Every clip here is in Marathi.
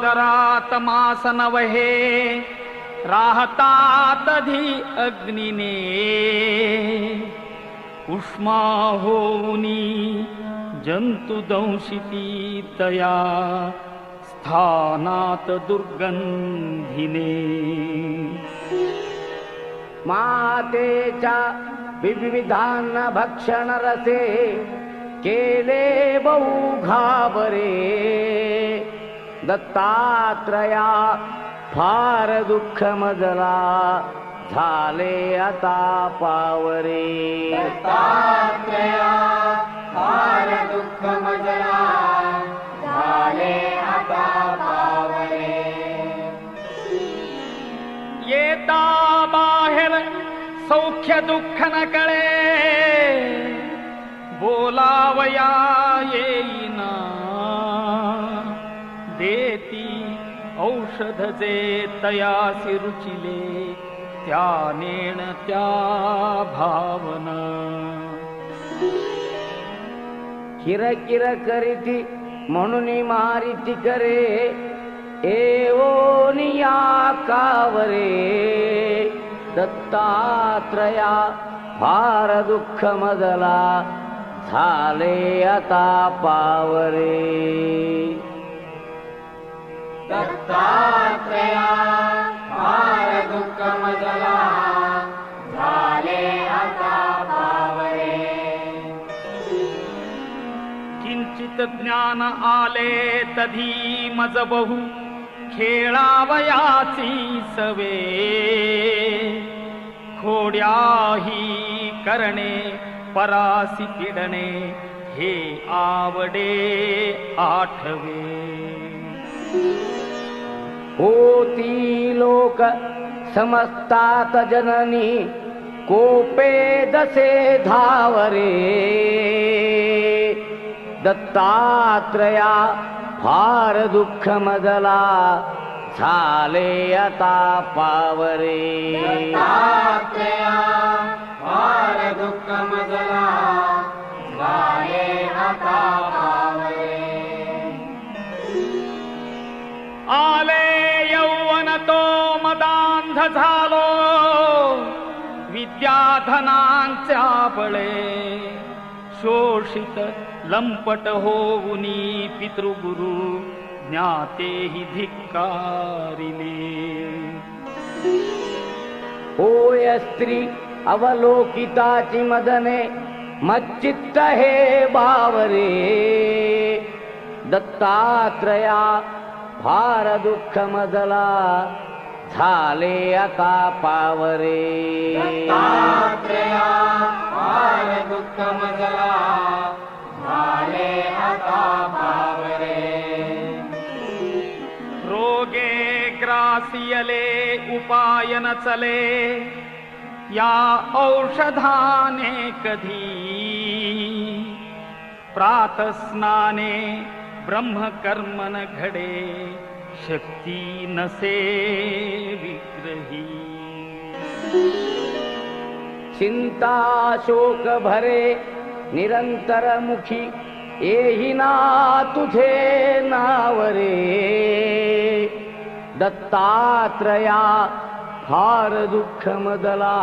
सागरात मास नवहे राहतात धी अग्निने उष्मा होऊनी जंतु दंशिती तया स्थानात दुर्गंधिने मातेच्या विविधान भक्षण रसे केले बहु घाबरे दत्तात्रया फार दुःख मजला झाले आता पावरे दत्तात्रया फार दुःख मजला झाले आता पावरे येता बाहेर सौख्य दुःख न कळे बोलावया येईना देती औषध जे तयासी रुचिले त्या नेण त्या भावना किरकिर करीती म्हणून मारिती करे एवोनिया कावरे दत्तात्रया फार दुःख मजला झाले आता पावरे दत्तात्रया फार दुःख मजला झाले आता पावरे किंचित ज्ञान आले तधी मज बहु खेळावयाची सवे खोड्याही करणे परासी पिडणे हे आवडे आठवे होती लोक समजतात जननी कोपे दसे धावरे दत्तात्रया फार दुःख मजला झाले आता पावरे दत्तात्रया फार दुःख मजला झाले आता पावरे आले यौवन तो मदांध झालो विद्याधनांच्या बळे शोषित लंपट होऊनी पितृगुरु ज्ञातेहि धिक्कारिले होय स्त्री अवलोकिताची मदने मच्चित्त हे बावरे दत्तात्रया फार दुःख मजला झाले आता पावरे दत्तात्रया फार दुःख मजला झाले आता पावरे रोगे ग्रासियले उपाय न चले या औषधाने कधी प्रातस्नाने ब्रह्मकर्मन घडे शक्ती नसे विग्रही चिंता शोक भरे निरंतर मुखी येही ना तुझे नावरे दत्तात्रया फार दुःख मजला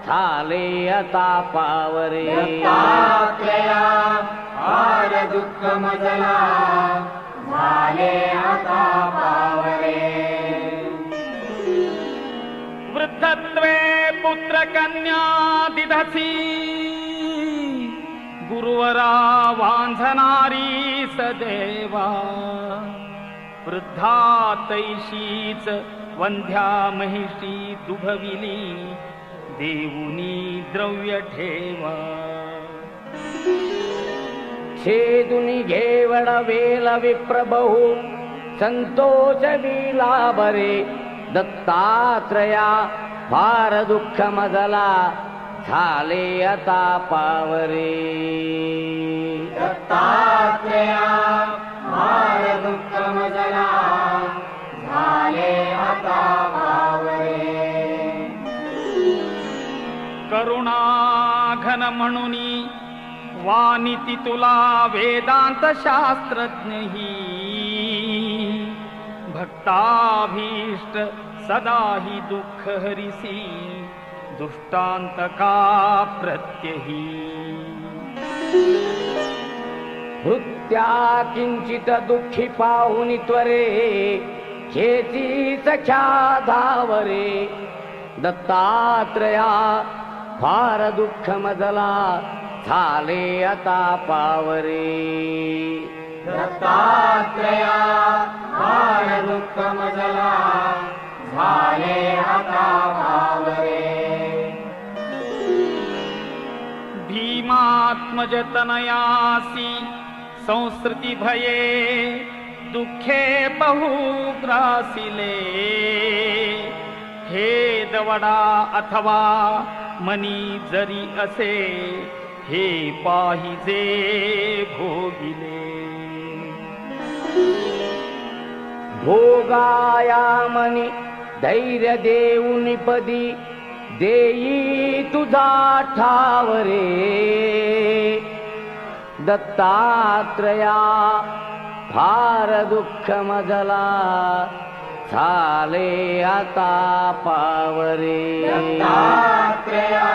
झाले आता पावरे दत्तात्रया फार दुःख मजला झाले आता पावरे वृद्धत्वे पुत्र कन्या दिधसी गुरुवरा वांझणारी सदेवा वृद्धा तैशीच वंध्या महिषी दुभविली देऊनी द्रव्य ठेवा छेदुनी घेवड वेल विप्रबहू संतोष विला बरे दत्तात्रया फार दुःख मजला झाले आता पावरे दत्तात्रया फार दुःख मजला झाले आता पावरे करुणा घन म्हणुनी वानिती तुला वेदांत शास्त्रज्ञही भक्ताभीष्ट सदा हि दुःख हरिसी दुष्टांतका प्रत्यही भृत्या किंचित दुःखी पाहुनी त्वरे खेची सख्या धावरे दत्तात्रया फार दुःख मजला झाले आता पावरे दत्तात्रया फार दुःख मजला झाले आता पावरे भीमात्मज तनयासी संस्कृती भये दुःखे बहु ग्रासिले हे दवडा अथवा मनी जरी असे हे पाहिजे भोगिले भोगाया मनी धैर्य देऊनी पदी देई तुझा ठावरे दत्तात्रया फार दुःख मजला झाले आता पावरे दत्तात्रया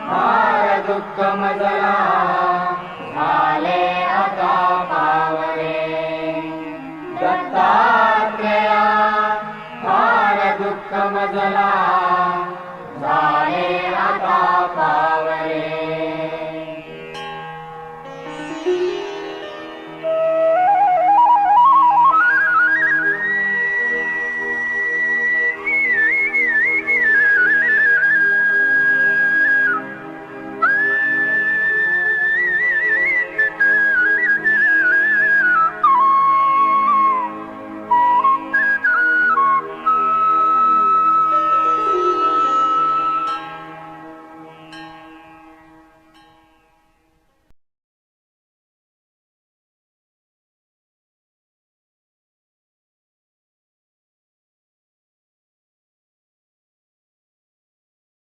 फार दुःख मजला झाले आता पावरे दत्तात्रया फार दुःख मजला झाले आता पावरे